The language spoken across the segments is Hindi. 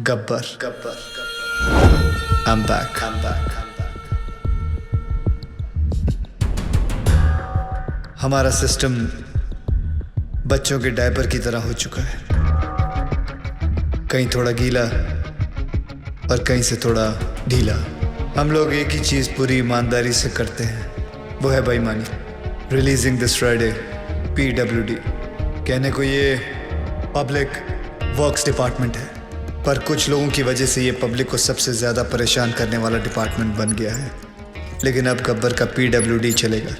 Gabbar I'm back. हमारा सिस्टम बच्चों के डायपर की तरह हो चुका है, कहीं थोड़ा गीला और कहीं से थोड़ा ढीला। हम लोग एक ही चीज़ पूरी ईमानदारी से करते हैं, वो है बेईमानी। Releasing this Friday PWD। कहने को ये पब्लिक वर्क्स डिपार्टमेंट है, पर कुछ लोगों की वजह से ये पब्लिक को सबसे ज़्यादा परेशान करने वाला डिपार्टमेंट बन गया है। लेकिन अब गब्बर का PWD चलेगा,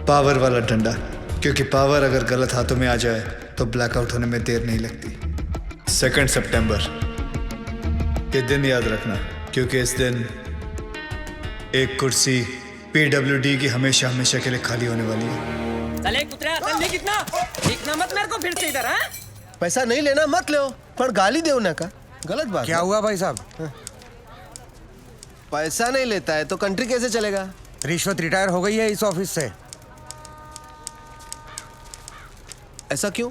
पावर वाला डंडा, क्योंकि पावर अगर गलत हाथों में आ जाए तो ब्लैकआउट होने में देर नहीं लगती। 2 सितंबर ये दिन याद रखना, क्योंकि इस दिन एक कुर्सी PWD की हमेशा हमेशा के लिए खाली होने वाली है। चले कुतरा, चल ले कितना देखना मत मेरे को फिर से इधर। हाँ पैसा नहीं लेना मत लो, पर गाली दे ना का गलत बात। क्या हुआ भाई साहब? पैसा नहीं लेता है तो कंट्री कैसे चलेगा? रिश्वत रिटायर हो गई है इस ऑफिस से। ऐसा क्यों?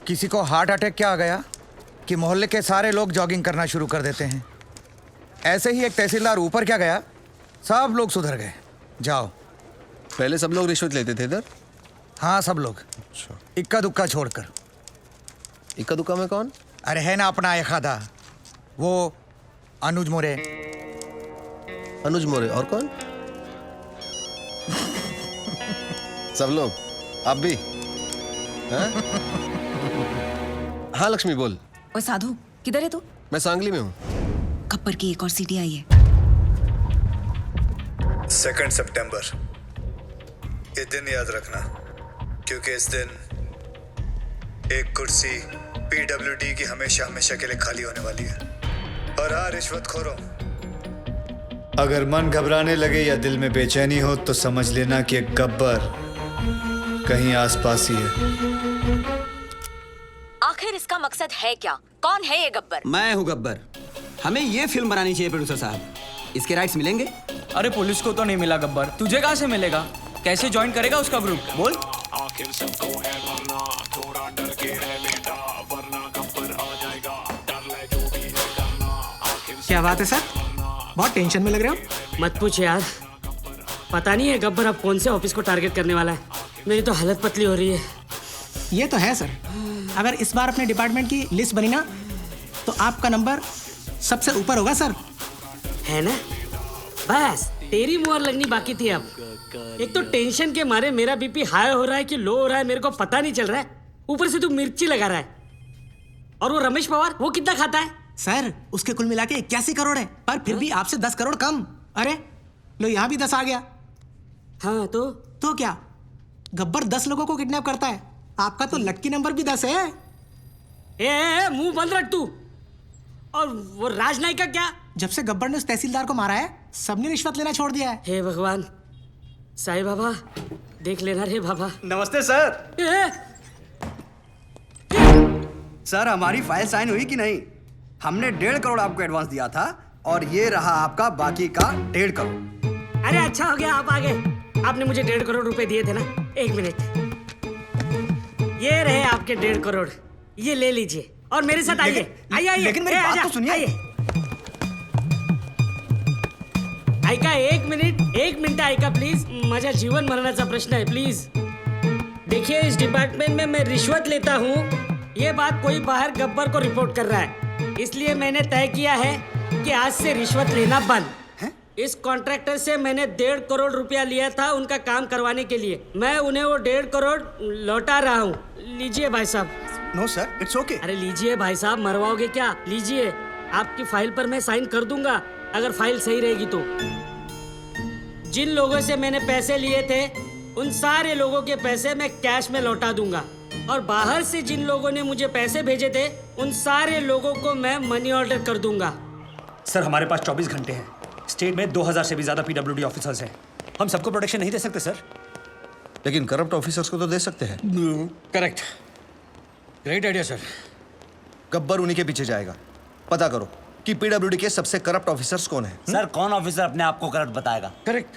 किसी को हार्ट अटैक क्या आ गया कि मोहल्ले के सारे लोग जॉगिंग करना शुरू कर देते हैं। ऐसे ही एक तहसीलदार ऊपर क्या गया, सब लोग सुधर गए। जाओ। पहले सब लोग रिश्वत लेते थे इधर? हाँ सब लोग, इक्का दुक्का छोड़कर। इक्का दुक्का में कौन? अरे है ना अपना एक आधा, वो अनुज मोरे। अनुज मोरे और कौन? सब लोग, आप भी? हाँ लक्ष्मी बोल। ओए साधु, किधर है तू? मैं सांगली में हूँ। गब्बर की एक और सीडी आई है। 2 सितंबर ये दिन याद रखना, क्योंकि इस दिन एक कुर्सी PWD की हमेशा हमेशा के लिए खाली होने वाली है। और हाँ रिश्वतखोरों, अगर मन घबराने लगे या दिल में बेचैनी हो तो समझ लेना कि एक गब्बर कहीं आसपास ही है। आखिर इसका मकसद है क्या? कौन है ये गब्बर? मैं हूँ गब्बर। हमें ये फिल्म बनानी चाहिए प्रोड्यूसर साहब। इसके राइट्स मिलेंगे? अरे पुलिस को तो नहीं मिला गब्बर, तुझे कहाँ से मिलेगा? कैसे ज्वाइन करेगा उसका ग्रुप? बोल। आखिर सबको है वरना थोड़ा डर के है बेटा, वरना गब्बर आ जाएगा, डर ले जो भी है करना। आखिर क्या बात है सर, बहुत टेंशन में लग रहे हो। मत पूछ यार, पता नहीं है गब्बर अब कौन से ऑफिस को टारगेट करने वाला है। मेरी तो हालत पतली हो रही है। ये तो है सर, अगर इस बार अपने डिपार्टमेंट की लिस्ट बनी ना तो आपका नंबर सबसे ऊपर होगा सर। है ना? बस तेरी मुहर लगनी बाकी थी। अब एक तो टेंशन के मारे मेरा बीपी हाई हो रहा है कि लो हो रहा है मेरे को पता नहीं चल रहा है। ऊपर से तू मिर्ची लगा रहा है। और वो रमेश पवार, वो कितना खाता है? सर उसके कुल मिला के 81 करोड़ है, पर फिर भी आपसे 10 करोड़ कम। अरे लो यहाँ भी 10 आ गया। हाँ तो क्या गब्बर 10 लोगों को किडनैप करता है? आपका तो लटकी नंबर भी 10 है। ए मुंह बंद रख तू। और वो राजनायक का क्या? जब से गब्बर ने उस तहसीलदार को मारा है सबने रिश्वत लेना छोड़ दिया है। हे भगवान, साईं बाबा देख लेना रे बाबा। नमस्ते सर। सर हमारी फाइल साइन हुई कि नहीं? हमने 1.5 करोड़ आपको एडवांस दिया था और ये रहा आपका बाकी का 1.5 करोड़। अरे अच्छा हो गया आप आ गए। आपने मुझे 1.5 करोड़ रुपए दिए थे ना। एक मिनट, ये रहे आपके 1.5 करोड़, ये ले लीजिए और मेरे साथ आइए। आइए लेकिन मेरी बात तो सुनिए। ऐका एक मिनिट ऐका प्लीज। माझ्या जीवन मरणाचा प्रश्न है, प्लीज। देखिए इस डिपार्टमेंट में मैं रिश्वत लेता हूँ, ये बात कोई बाहर गब्बर को रिपोर्ट कर रहा है, इसलिए मैंने तय किया है कि आज से रिश्वत लेना बंद। इस कॉन्ट्रैक्टर से मैंने 1.5 करोड़ रुपया लिया था उनका काम करवाने के लिए। मैं उन्हें वो 1.5 करोड़ लौटा रहा हूँ। लीजिए भाई साहब। No sir, it's okay. अरे लीजिए भाई साहब, मरवाओगे क्या? लीजिए, आपकी फाइल पर मैं साइन कर दूंगा अगर फाइल सही रहेगी तो। जिन लोगों से मैंने पैसे लिए थे उन सारे लोगों के पैसे मैं कैश में लौटा दूंगा, और बाहर से जिन लोगों ने मुझे पैसे भेजे थे उन सारे लोगों को मैं मनी ऑर्डर कर दूंगा। सर हमारे पास 24 घंटे हैं। स्टेट में 2000 से भी ज्यादा PWD ऑफिसर्स हैं। हम सबको प्रोटेक्शन नहीं दे सकते सर। लेकिन करप्ट ऑफिसर्स को तो दे सकते हैं। Correct, great idea sir. Gabbar उन्हीं के पीछे जाएगा। पता करो कि PWD के सबसे करप्ट ऑफिसर्स कौन है। सर कौन ऑफिसर अपने आप को करप्ट बताएगा? करेक्ट,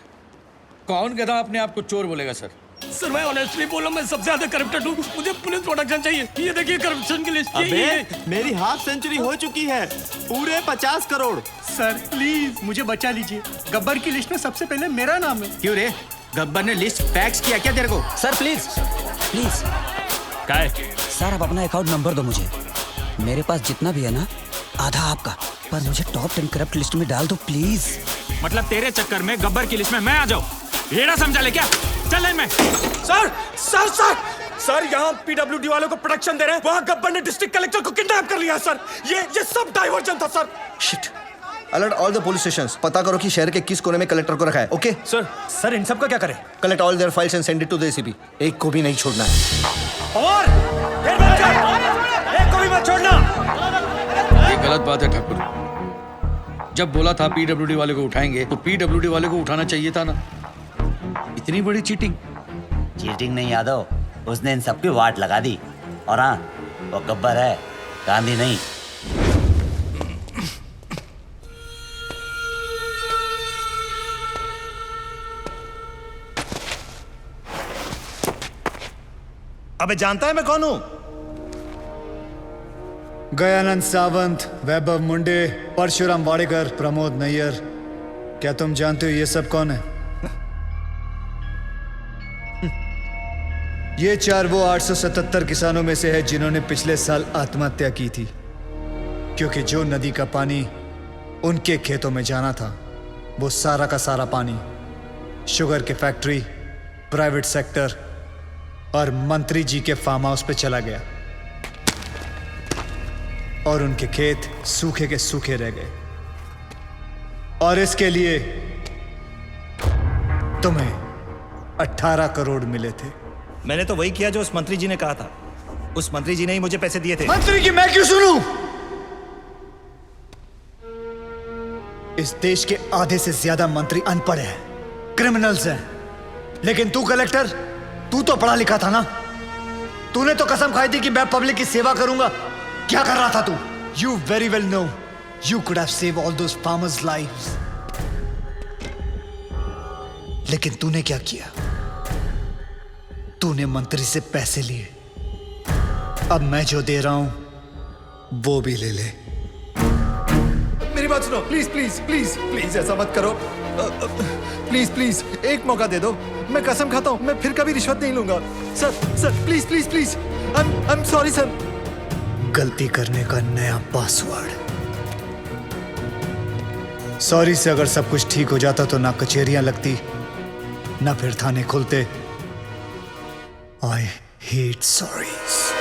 कौन गधा अपने आप को चोर बोलेगा सर? सर मैं ऑनेस्टली बोल रहा हूँ, मैं सबसे ज्यादा करप्टेड हूँ। मुझे पुलिस प्रोटेक्शन चाहिए। ये देखिए करप्शन की लिस्ट। अबे मेरी हाफ सेंचुरी हो चुकी है, पूरे 50 करोड़। सर प्लीज मुझे बचा लीजिए, गब्बर की लिस्ट में सबसे पहले मेरा नाम है। क्यों रे, गब्बर ने लिस्ट फैक्स किया क्या तेरे को? सर प्लीज प्लीज काय सर आप अपना अकाउंट नंबर दो मुझे। मेरे पास जितना भी है ना आधा आपका, पर मुझे टॉप 10 करप्ट लिस्ट में डाल दो प्लीज। मतलब तेरे चक्कर में गब्बर की लिस्ट में मैं आ जाऊं, ये ना समझा ले क्या? चल लाइन में। सर सर सर सर, यहाँ पीडब्ल्यूडी वालों को प्रोटेक्शन दे रहे हैं, वहाँ गब्बर ने डिस्ट्रिक्ट कलेक्टर को किडनैप कर लिया सर। ये सब डाइवर्जन था sir. Shit. Alert all the police stations. पता करो कि शहर के किस कोने में कलेक्टर को रखा है। ओके सर इन सब का क्या करें? Collect all their files and send it to the ACP. एक को भी नहीं छोड़ना है। और फिर मत कर, एक को भी मत छोड़ना। ये गलत बात है ठाकुर। जब बोला था पीडब्ल्यूडी वाले को उठाएंगे तो पीडब्ल्यूडी वाले को उठाना चाहिए था ना। इतनी बड़ी चीटिंग। चीटिंग नहीं यादव, उसने इन सबकी वाट लगा दी। और हाँ, वो गब्बर है, गांधी नहीं। अबे जानता है मैं कौन हूं? गयानंद सावंत, वैभव मुंडे, परशुराम वाडेकर, प्रमोद नैयर। क्या तुम जानते हो ये सब कौन है? ये 4 वो 877 किसानों में से है जिन्होंने पिछले साल आत्महत्या की थी, क्योंकि जो नदी का पानी उनके खेतों में जाना था वो सारा का सारा पानी शुगर के फैक्ट्री, प्राइवेट सेक्टर और मंत्री जी के फार्म हाउस पे चला गया और उनके खेत सूखे के सूखे रह गए। और इसके लिए तुम्हें 18 करोड़ मिले थे। मैंने तो वही किया जो उस मंत्री जी ने कहा था। उस मंत्री जी ने ही मुझे पैसे दिए थे। मंत्री की मैं क्यों सुनूं? इस देश के आधे से ज्यादा मंत्री अनपढ़ हैं, क्रिमिनल्स हैं। लेकिन तू कलेक्टर, तू तो पढ़ा लिखा था ना। तूने तो कसम खाई थी कि मैं पब्लिक की सेवा करूंगा। क्या कर रहा था तू? You very well know you could have saved all those farmers' lives. लेकिन तूने क्या किया? तूने मंत्री से पैसे लिए। अब मैं जो दे रहा हूं वो भी ले ले। मेरी बात सुनो, प्लीज प्लीज प्लीज प्लीज ऐसा मत करो। प्लीज प्लीज एक मौका दे दो। मैं कसम खाता हूं मैं फिर कभी रिश्वत नहीं लूंगा। Sir please please please. I am sorry sir. गलती करने का नया पासवर्ड। सॉरी से अगर सब कुछ ठीक हो जाता तो ना कचहरियां लगती ना फिर थाने खुलते। I hate sorries.